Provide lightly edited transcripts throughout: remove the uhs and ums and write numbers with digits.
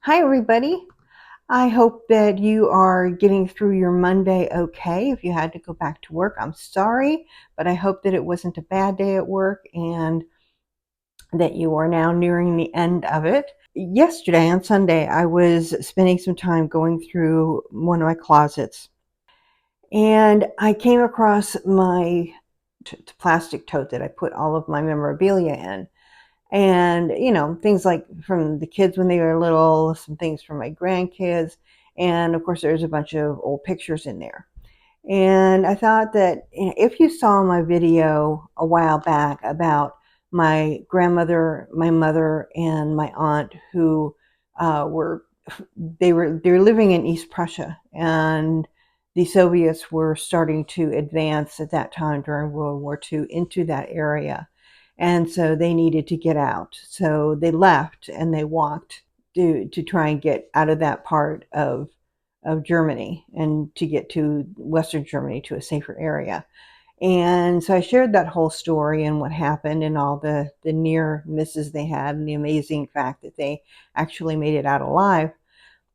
Hi, everybody. I hope that you are getting through your Monday okay. If you had to go back to work, I'm sorry, but I hope that it wasn't a bad day at work and that you are now nearing the end of it. Yesterday on Sunday, I was spending some time going through one of my closets and I came across my plastic tote that I put all of my memorabilia in. And things like from the kids when they were little, some things from my grandkids, and of course there's a bunch of old pictures in there. And I thought that if you saw my video a while back about my grandmother, my mother, and my aunt who were they were living in East Prussia, and the Soviets were starting to advance at that time during World War II into that area. And so they needed to get out. So they left and they walked to try and get out of that part of Germany and to get to Western Germany to a safer area. And so I shared that whole story and what happened and all the near misses they had and the amazing fact that they actually made it out alive.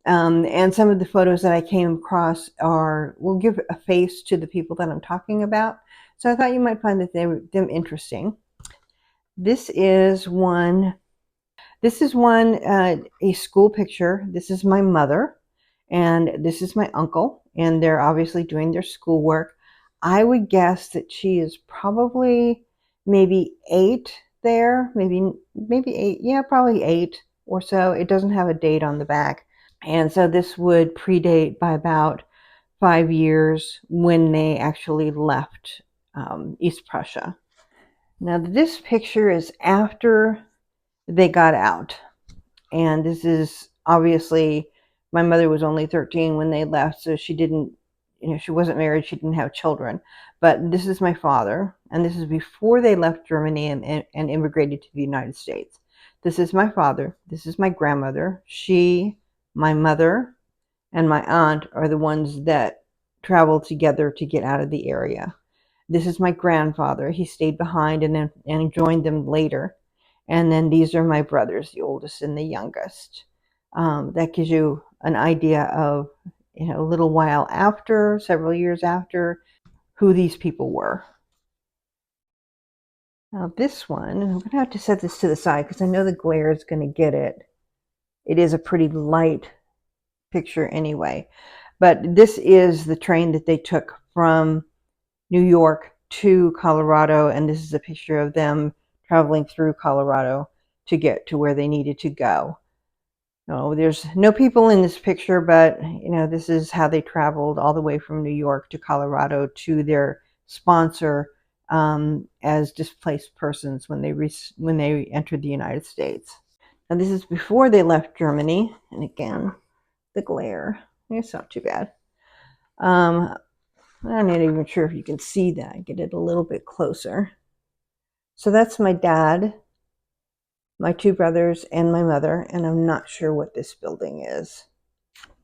And some of the photos that I came across will give a face to the people that I'm talking about. So I thought you might find that them interesting. This is one. A school picture. This is my mother, and this is my uncle, and they're obviously doing their schoolwork. I would guess that she is probably maybe 8 there, maybe 8. Yeah, probably 8 or so. It doesn't have a date on the back, and so this would predate by about 5 years when they actually left East Prussia. Now, this picture is after they got out. And this is obviously, my mother was only 13 when they left, so she didn't, she wasn't married, she didn't have children. But this is my father, and this is before they left Germany and immigrated to the United States. This is my father, this is my grandmother. She, my mother, and my aunt are the ones that traveled together to get out of the area. This is my grandfather. He stayed behind and joined them later. And then these are my brothers, the oldest and the youngest. That gives you an idea of, a little while after, several years after, who these people were. Now this one, I'm going to have to set this to the side because I know the glare is going to get it. It is a pretty light picture anyway. But this is the train that they took from New York to Colorado, and this is a picture of them traveling through Colorado to get to where they needed to go. No, there's no people in this picture, but this is how they traveled all the way from New York to Colorado to their sponsor as displaced persons when they entered the United States. Now this is before they left Germany, and again, the glare. It's not too bad. I'm not even sure if you can see that. Get it a little bit closer. So that's my dad, my 2 brothers, and my mother, and I'm not sure what this building is.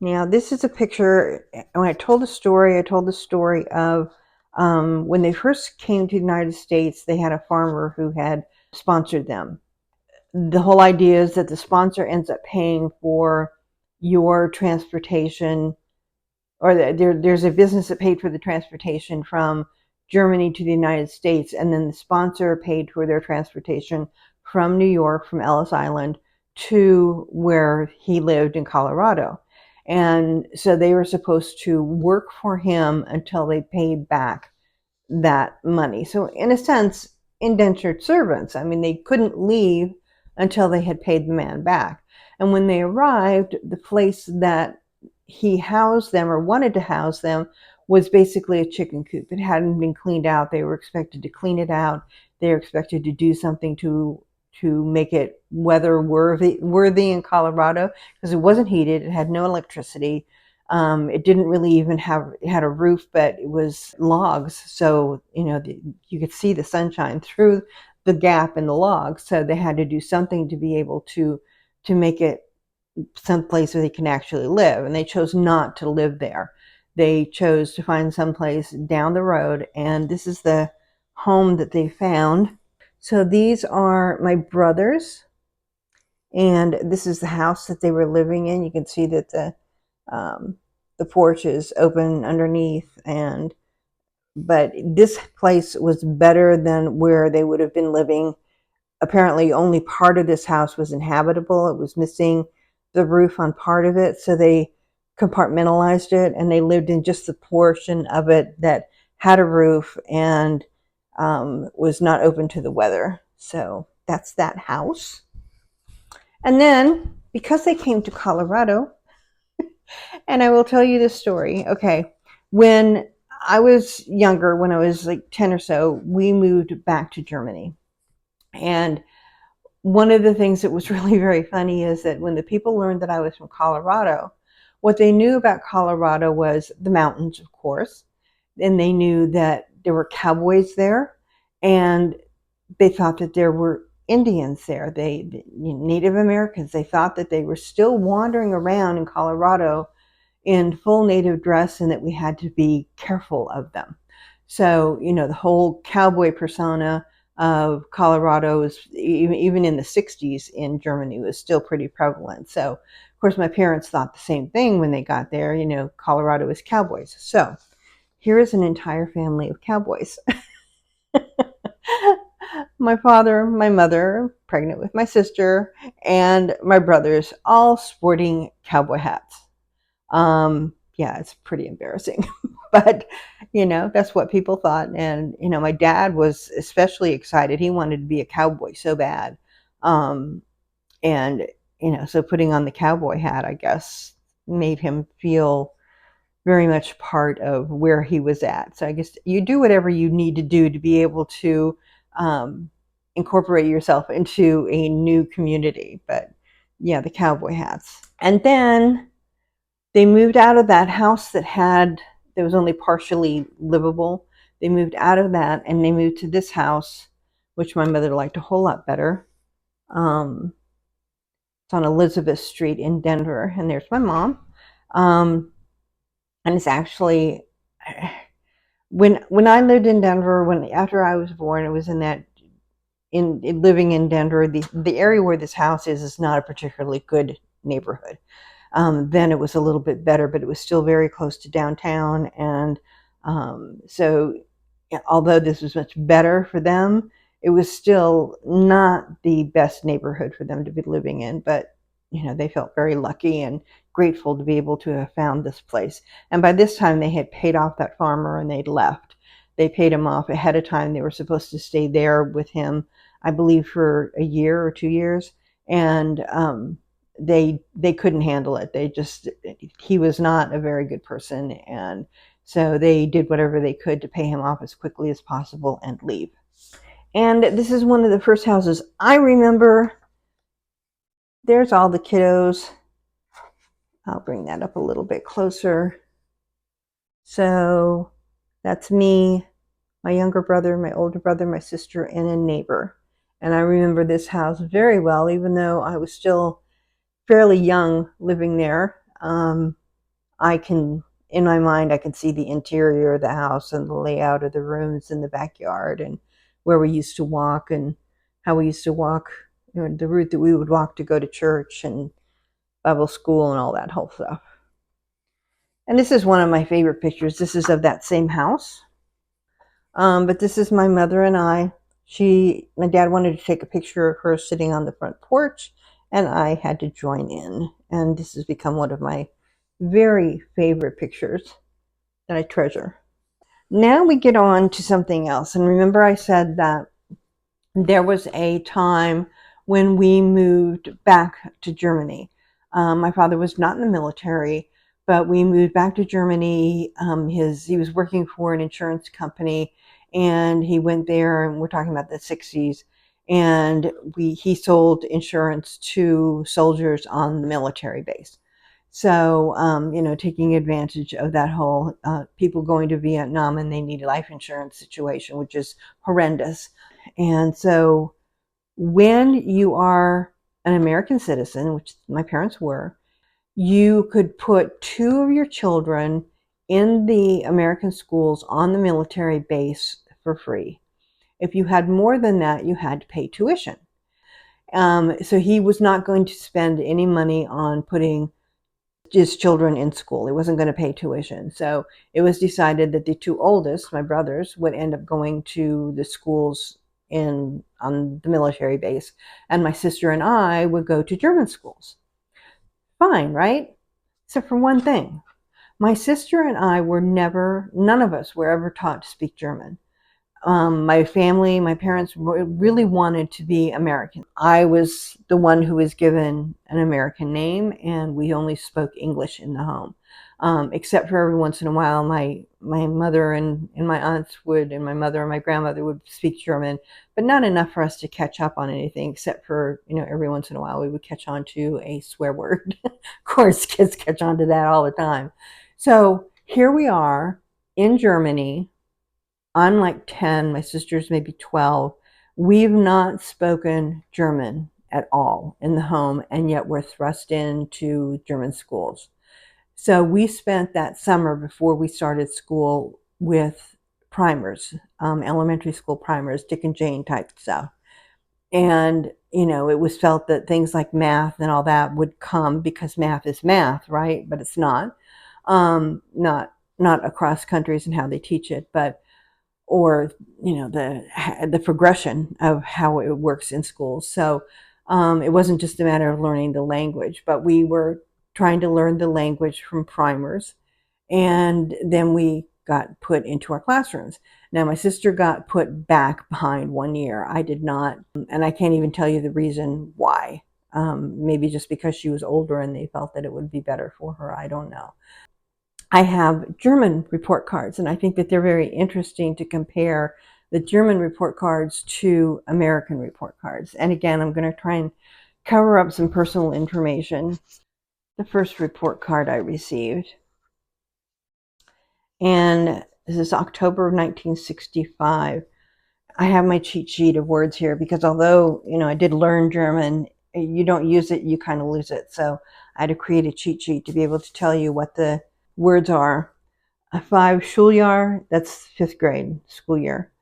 Now, this is a picture. When I told the story of when they first came to the United States, they had a farmer who had sponsored them. The whole idea is that the sponsor ends up paying for your transportation, or there's a business that paid for the transportation from Germany to the United States, and then the sponsor paid for their transportation from New York, from Ellis Island, to where he lived in Colorado. And so they were supposed to work for him until they paid back that money. So in a sense, indentured servants. I mean, they couldn't leave until they had paid the man back. And when they arrived, the place that he housed them or wanted to house them was basically a chicken coop. It hadn't been cleaned out. They were expected to clean it out. They were expected to do something to make it weather worthy in Colorado, because it wasn't heated. It had no electricity. It didn't really even it had a roof, but it was logs. So, you could see the sunshine through the gap in the logs. So they had to do something to be able to make it someplace where they can actually live. And they chose not to live there. They chose to find someplace down the road. And this is the home that they found. So these are my brothers, And this is the house that they were living in. You can see that the porch is open underneath, but this place was better than where they would have been living. Apparently only part of this house was inhabitable. It was missing the roof on part of it, so they compartmentalized it, and they lived in just the portion of it that had a roof and was not open to the weather. So that's that house. And then, because they came to Colorado, and I will tell you this story. Okay, when I was younger, when I was like 10 or so, we moved back to Germany. And one of the things that was really very funny is that when the people learned that I was from Colorado, what they knew about Colorado was the mountains, of course, and they knew that there were cowboys there, and they thought that there were Indians there, Native Americans. They thought that they were still wandering around in Colorado in full native dress and that we had to be careful of them. So, the whole cowboy persona of Colorado is, even in the 60s in Germany, was still pretty prevalent. So, of course, my parents thought the same thing when they got there. Colorado is cowboys. So here is an entire family of cowboys. My father, my mother, pregnant with my sister, and my brothers, all sporting cowboy hats. Yeah, it's pretty embarrassing, but that's what people thought. And my dad was especially excited. He wanted to be a cowboy so bad. And so putting on the cowboy hat, I guess, made him feel very much part of where he was at. So I guess you do whatever you need to do to be able to incorporate yourself into a new community. But yeah, the cowboy hats. And then they moved out of that house that was only partially livable. They moved out of that and they moved to this house, which my mother liked a whole lot better. It's on Elizabeth Street in Denver, and there's my mom. And it's actually, when I lived in Denver, after I was born, it was living in Denver. The area where this house is not a particularly good neighborhood. Then it was a little bit better, but it was still very close to downtown. And so although this was much better for them, it was still not the best neighborhood for them to be living in. But, they felt very lucky and grateful to be able to have found this place. And by this time, they had paid off that farmer and they'd left. They paid him off ahead of time. They were supposed to stay there with him, I believe, for a year or 2 years. And they couldn't handle it. He was not a very good person. And so they did whatever they could to pay him off as quickly as possible and leave. And this is one of the first houses I remember. There's all the kiddos. I'll bring that up a little bit closer. So that's me, my younger brother, my older brother, my sister, and a neighbor. And I remember this house very well, even though I was still fairly young living there. In my mind, I can see the interior of the house and the layout of the rooms in the backyard and where we used to walk and how we used to walk, the route that we would walk to go to church and Bible school and all that whole stuff. And this is one of my favorite pictures. This is of that same house. But this is my mother and I. My dad wanted to take a picture of her sitting on the front porch, and I had to join in. And this has become one of my very favorite pictures that I treasure. Now we get on to something else. And remember I said that there was a time when we moved back to Germany. My father was not in the military, but we moved back to Germany. He was working for an insurance company, and he went there, and we're talking about the 60s. And he sold insurance to soldiers on the military base. So, taking advantage of that whole people going to Vietnam and they need a life insurance situation, which is horrendous. And so when you are an American citizen, which my parents were, you could put 2 of your children in the American schools on the military base for free. If you had more than that, you had to pay tuition. So he was not going to spend any money on putting his children in school. He wasn't going to pay tuition. So it was decided that the two oldest, my brothers, would end up going to the schools on the military base, and my sister and I would go to German schools. Fine, right? Except for one thing. My sister and I were none of us were ever taught to speak German. My family, my parents really wanted to be American. I was the one who was given an American name, and we only spoke English in the home. Except for every once in a while, my mother and my aunts would, and my mother and my grandmother would speak German, but not enough for us to catch up on anything, except for, every once in a while we would catch on to a swear word. Of course, kids catch on to that all the time. So here we are in Germany. I'm like 10, my sister's maybe 12. We've not spoken German at all in the home, and yet we're thrust into German schools. So we spent that summer before we started school with primers, elementary school primers, Dick and Jane type stuff. And, it was felt that things like math and all that would come because math is math, right? But it's not. Not across countries and how they teach it, but or the progression of how it works in schools. So it wasn't just a matter of learning the language, but we were trying to learn the language from primers, and then we got put into our classrooms. Now my sister got put back behind 1 year. I did not, and I can't even tell you the reason why. Maybe just because she was older and they felt that it would be better for her. I don't know. I have German report cards, and I think that they're very interesting to compare the German report cards to American report cards. And again, I'm going to try and cover up some personal information. The first report card I received, and this is October of 1965. I have my cheat sheet of words here because although, I did learn German, you don't use it, you kind of lose it. So I had to create a cheat sheet to be able to tell you what the words are. 5 Schuljahr, that's 5th grade school year.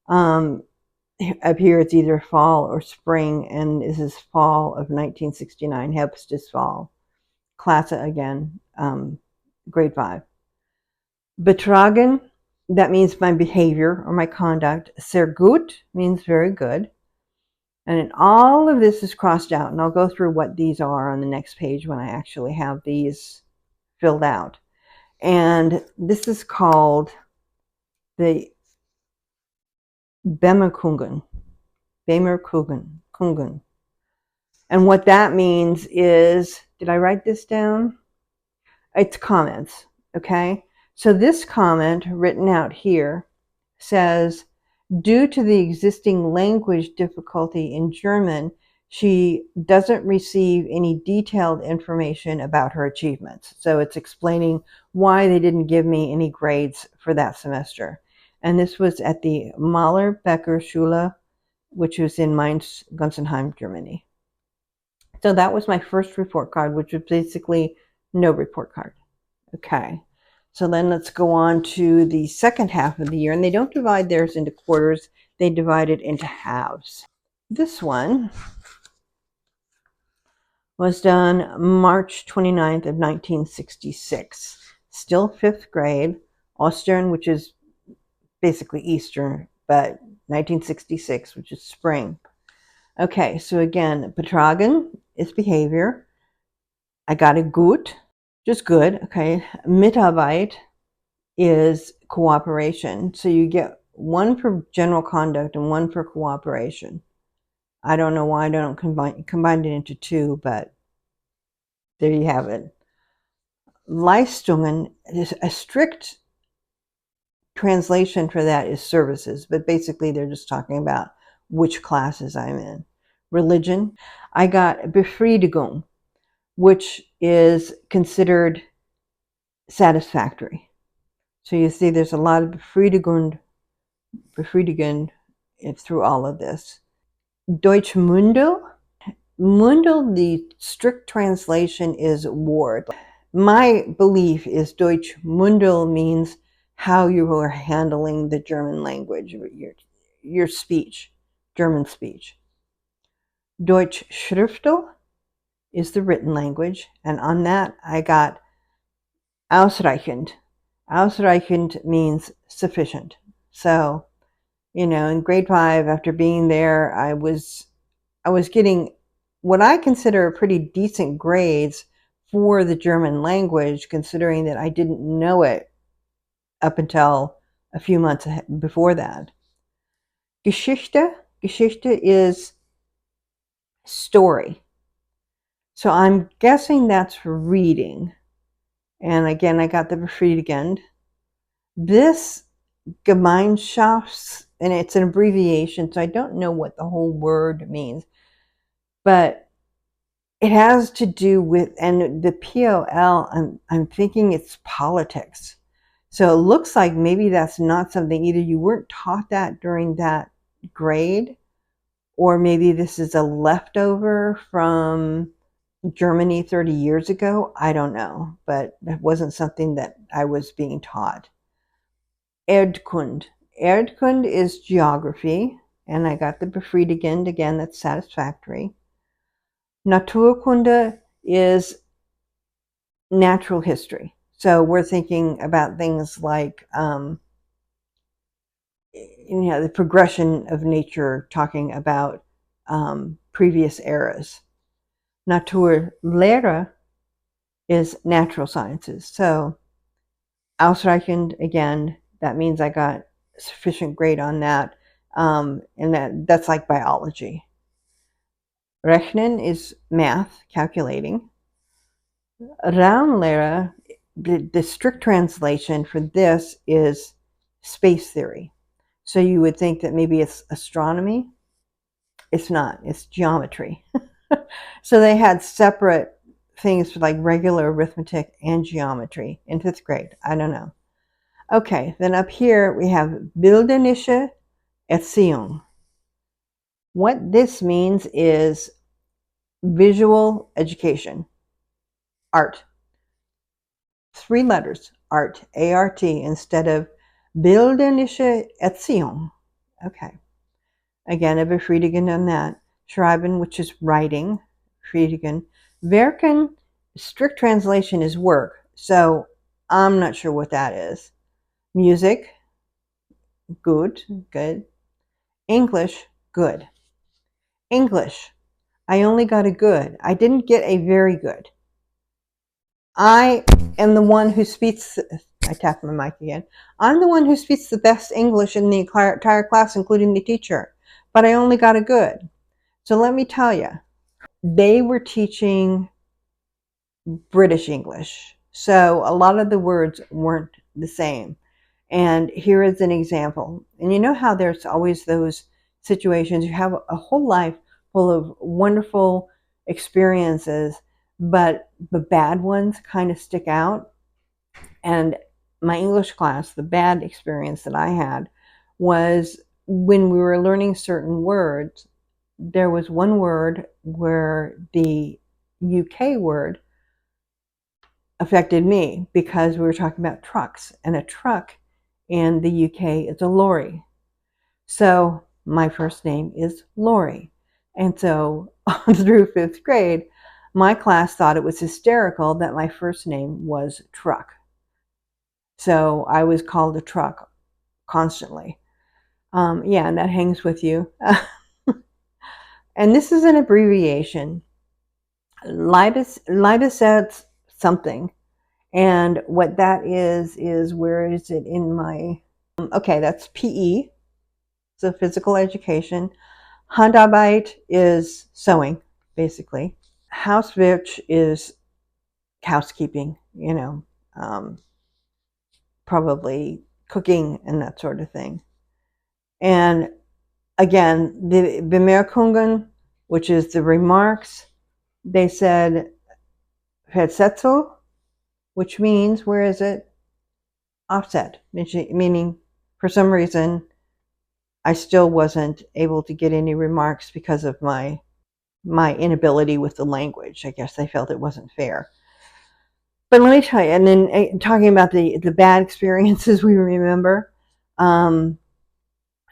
Up here it's either fall or spring, and this is fall of 1969. Herbst ist Fall. Klasse again, grade 5. Betragen, that means my behavior or my conduct. Sehr gut means very good. And then all of this is crossed out, and I'll go through what these are on the next page when I actually have these filled out. And this is called the Bemerkungen. Bemerkungen. And what that means is, did I write this down? It's comments, okay? So this comment written out here says, due to the existing language difficulty in German, she doesn't receive any detailed information about her achievements. So it's explaining why they didn't give me any grades for that semester. And this was at the Mahler-Becker Schule, which was in Mainz, Gunzenheim, Germany. So that was my first report card, which was basically no report card. Okay. So then let's go on to the second half of the year. And they don't divide theirs into quarters. They divide it into halves. This one was done March 29th of 1966. Still 5th grade. Ostern, which is basically Easter, but 1966, which is spring. Okay, so again, betragen is behavior. I got a gut, just good, okay. Mitarbeit is cooperation. So you get one for general conduct and one for cooperation. I don't know why I don't combine it into 2, but there you have it. Leistungen is a strict translation for that is services, but basically they're just talking about which classes I'm in. Religion, I got Befriedigung, which is considered satisfactory. So you see there's a lot of Befriedigung through all of this. Deutsch Mundel, the strict translation is ward. My belief is Deutsch Mundel means how you are handling the German language, your speech, German speech. Deutsch Schriftel is the written language, and on that I got ausreichend. Ausreichend means sufficient. So, in grade 5, after being there, I was getting what I consider pretty decent grades for the German language, considering that I didn't know it up until a few months before that. Geschichte is story. So I'm guessing that's reading. And again, I got the befriedigend. This Gemeinschafts, and it's an abbreviation, so I don't know what the whole word means, but it has to do with, and the POL, I'm thinking it's politics. So it looks like maybe that's not something, either you weren't taught that during that grade, or maybe this is a leftover from Germany 30 years ago. I don't know, but it wasn't something that I was being taught. Erdkund. Erdkund is geography, and I got the befriedigend again, that's satisfactory. Naturkunde is natural history. So we're thinking about things like, the progression of nature, talking about previous eras. Naturlehre is natural sciences. So ausreichend, again, that means I got sufficient grade on that. And that's like biology. Rechnen is math, calculating. Raumlehre, the strict translation for this is space theory. So you would think that maybe it's astronomy. It's not. It's geometry. So they had separate things for like regular arithmetic and geometry in 5th grade. I don't know. Okay, then up here we have bildnerische Erziehung. What this means is visual education, art. 3 letters, art, A-R-T, instead of bildnerische Erziehung. Okay. Again, a befriedigend on that. Schreiben, which is writing, befriedigend. Werken, strict translation is work, so I'm not sure what that is. Music, good. English, good. English, I only got a good. I didn't get a very good. I am the one who speaks, I tapped my mic again. I'm the one who speaks the best English in the entire class, including the teacher, but I only got a good. So let me tell you, they were teaching British English. So a lot of the words weren't the same. And here is an example. And you know how there's always those situations, you have a whole life full of wonderful experiences, but the bad ones kind of stick out. And my English class, the bad experience that I had was when we were learning certain words, there was one word where the UK word affected me because we were talking about trucks, and a truck in the UK is a lorry. So my first name is Lori. And so through 5th grade, my class thought it was hysterical that my first name was Truck. So I was called a truck constantly. Yeah, and that hangs with you. And this is an abbreviation. Leibesatz something. And what that is where is it in my, okay, that's PE. So physical education. Handarbeit is sewing, basically. Hauswirtschaft is housekeeping, probably cooking and that sort of thing. And again, the Bemerkungen, which is the remarks, they said Versetzung, which means, where is it? Offset, meaning for some reason I still wasn't able to get any remarks because of my inability with the language. I guess they felt it wasn't fair. But let me tell you, and then talking about the bad experiences we remember,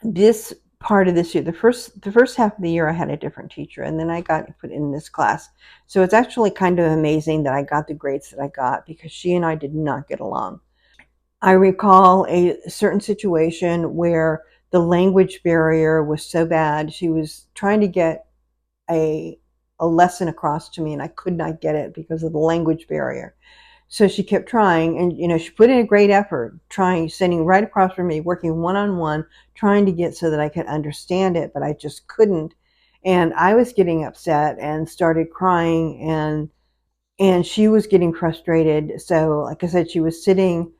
this part of this year. The first half of the year I had a different teacher, and then I got put in this class. So it's actually kind of amazing that I got the grades that I got, because she and I did not get along. I recall a certain situation where the language barrier was so bad. She was trying to get a a lesson across to me, and I could not get it because of the language barrier. So she kept trying, and she put in a great effort, trying, sitting right across from me, working one on one, trying to get so that I could understand it, but I just couldn't. And I was getting upset and started crying, and she was getting frustrated. So, like I said, she was sitting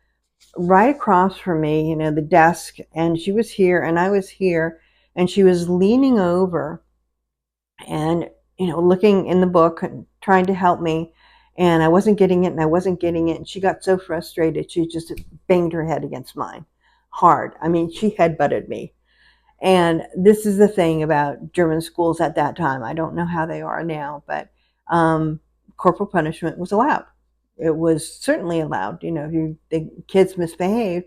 right across from me, the desk, and she was here and I was here, and she was leaning over and looking in the book and trying to help me, and I wasn't getting it, and I wasn't getting it, and she got so frustrated she just banged her head against mine hard. I mean, she headbutted me. And this is the thing about German schools at that time. I don't know how they are now, but um, corporal punishment was allowed. It was certainly allowed, if the kids misbehaved.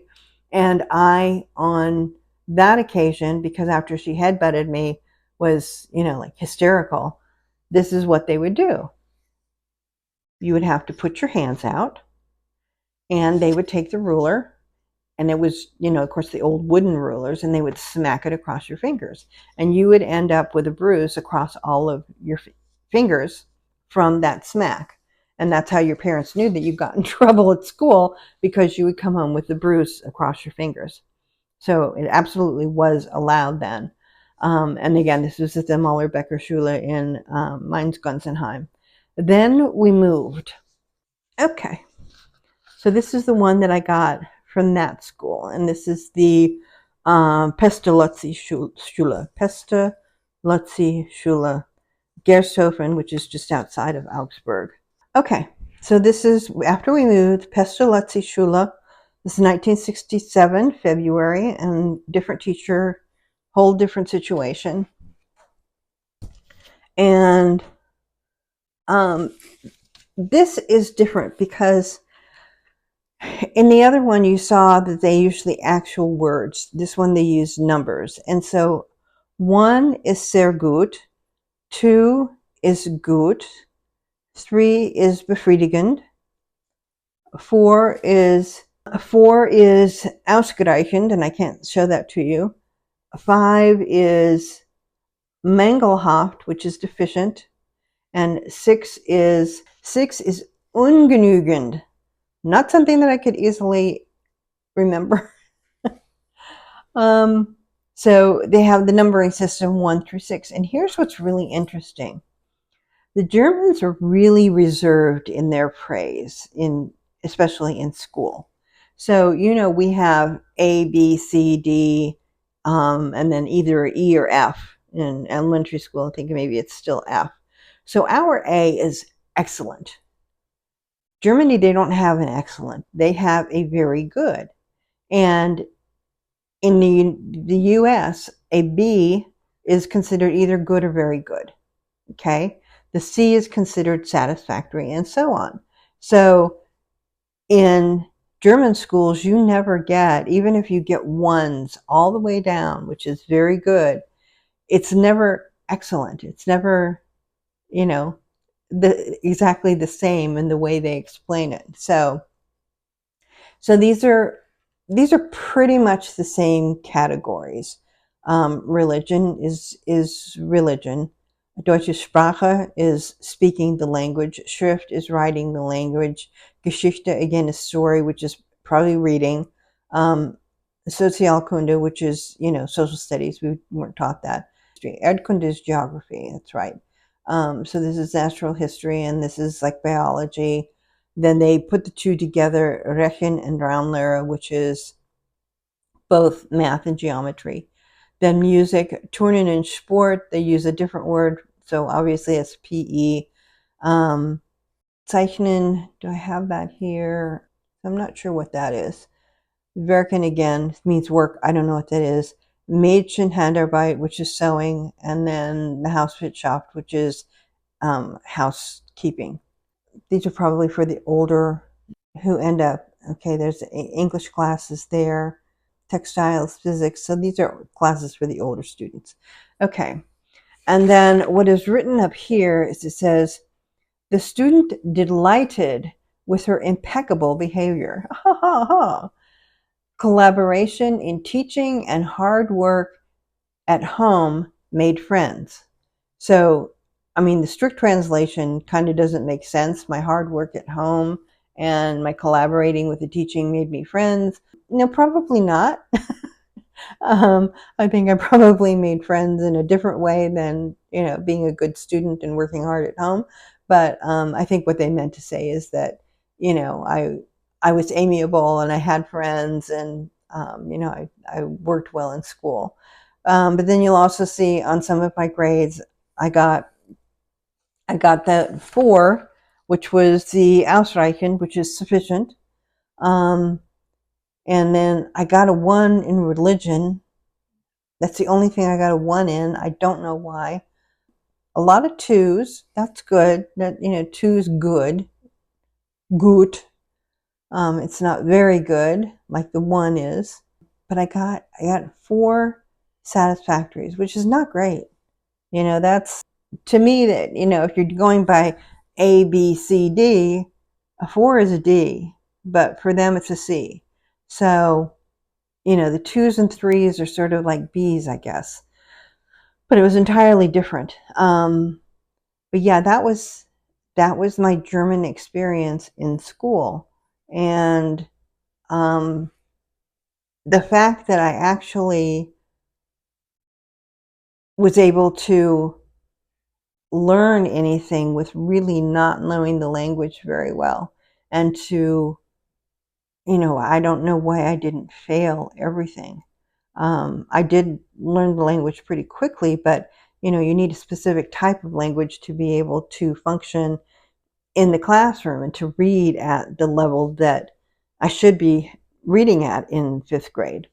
And I, on that occasion, because after she headbutted me, was, like hysterical, this is what they would do. You would have to put your hands out, and they would take the ruler, and it was, of course, the old wooden rulers, and they would smack it across your fingers, and you would end up with a bruise across all of your fingers from that smack. And that's how your parents knew that you got in trouble at school, because you would come home with the bruise across your fingers. So it absolutely was allowed then. And again, this was at the Mahler-Becker Schule in Mainz-Gunzenheim. Then we moved. Okay. So this is the one that I got from that school, and this is the Pestalozzi Schule, Pestalozzi Schule, Gersthofen, which is just outside of Augsburg. Okay, so this is after we moved. Pestalozzi Schule. This is 1967 February, and different teacher, whole different situation, and this is different because in the other one, you saw that they usually actual words. This one, they use numbers. And so 1 is sehr gut, 2 is gut, 3 is befriedigend, 4 is ausreichend, and I can't show that to you. 5 is mangelhaft, which is deficient, and 6 is ungenügend. Not something that I could easily remember. So they have the numbering system 1 through 6. And here's what's really interesting. The Germans are really reserved in their praise, especially in school. So, we have A, B, C, D, and then either E or F. In elementary school, I think maybe it's still F. So our A is excellent. Germany, they don't have an excellent. They have a very good. And in the US, a B is considered either good or very good. Okay? The C is considered satisfactory, and so on. So in German schools, you never get, even if you get ones all the way down, which is very good, it's never excellent. It's never, exactly the same in the way they explain it. So these are pretty much the same categories. Religion is religion. Deutsche Sprache is speaking the language. Schrift is writing the language. Geschichte, again, is story, which is probably reading. Sozialkunde, which is, social studies. We weren't taught that. Erdkunde is geography. That's right. So this is natural history, and this is like biology. Then they put the two together, Rechen and Raumlehre, which is both math and geometry. Then music, Turnen and Sport, they use a different word, so obviously it's PE. Zeichnen, do I have that here? I'm not sure what that is. Werken, again, means work. I don't know what that is. Mädchenhandarbeit, which is sewing, and then the Hauswirtschaft, which is housekeeping. These are probably for the older who end up, okay, there's English classes there. textiles, physics. So these are classes for the older students. Okay. And then what is written up here is it says, the student delighted with her impeccable behavior. Ha ha ha. Collaboration in teaching and hard work at home made friends. So, I mean, the strict translation kind of doesn't make sense. My hard work at home and my collaborating with the teaching made me friends. No, probably not. I think I probably made friends in a different way than, being a good student and working hard at home. But I think what they meant to say is that, I was amiable and I had friends and, I worked well in school. But then you'll also see on some of my grades, I got that 4, which was the Ausreichend, which is sufficient. And then I got a 1 in religion. That's the only thing I got a 1 in. I don't know why. A lot of 2s. That's good. That 2 is good. Good. It's not very good like the 1 is. But I got 4 satisfactories, which is not great. That's, to me, that, if you're going by A, B, C, D, a 4 is a D, but for them it's a C. So, the 2s and 3s are sort of like Bs, I guess. But it was entirely different. But yeah, that was my German experience in school. And the fact that I actually was able to learn anything with really not knowing the language very well, and to, I don't know why I didn't fail everything. I did learn the language pretty quickly, but you need a specific type of language to be able to function in the classroom and to read at the level that I should be reading at in 5th grade.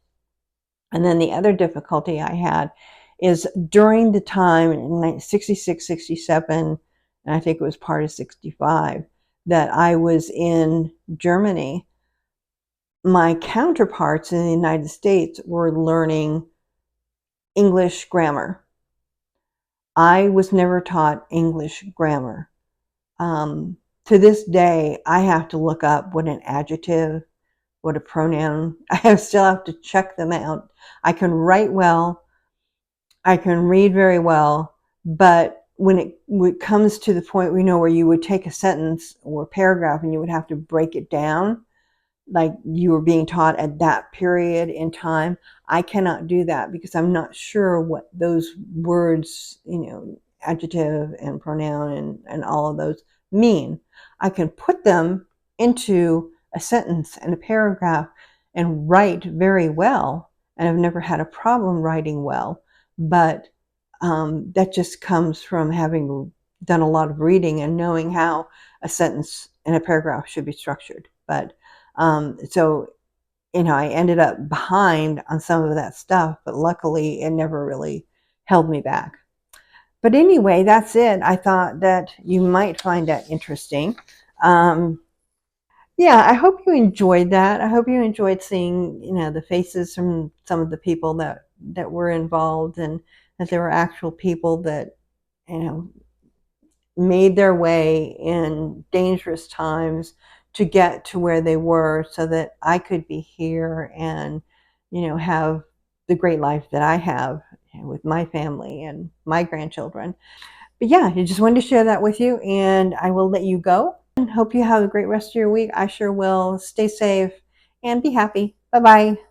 And then the other difficulty I had is during the time in 66, 67, and I think it was part of 65, that I was in Germany, my counterparts in the United States were learning English grammar. I was never taught English grammar. To this day, I have to look up what an adjective, what a pronoun. Still have to check them out. I can write well. I can read very well, but when it comes to the point where you would take a sentence or a paragraph and you would have to break it down, like you were being taught at that period in time, I cannot do that because I'm not sure what those words, adjective and pronoun and all of those mean. I can put them into a sentence and a paragraph and write very well, and I've never had a problem writing well, but that just comes from having done a lot of reading and knowing how a sentence and a paragraph should be structured. But so, I ended up behind on some of that stuff, but luckily it never really held me back. But anyway, that's it. I thought that you might find that interesting. Yeah, I hope you enjoyed that. I hope you enjoyed seeing, the faces from some of the people that were involved, and that there were actual people that, made their way in dangerous times to get to where they were so that I could be here and, have the great life that I have with my family and my grandchildren. But yeah, I just wanted to share that with you, and I will let you go. And hope you have a great rest of your week. I sure will. Stay safe and be happy. Bye-bye.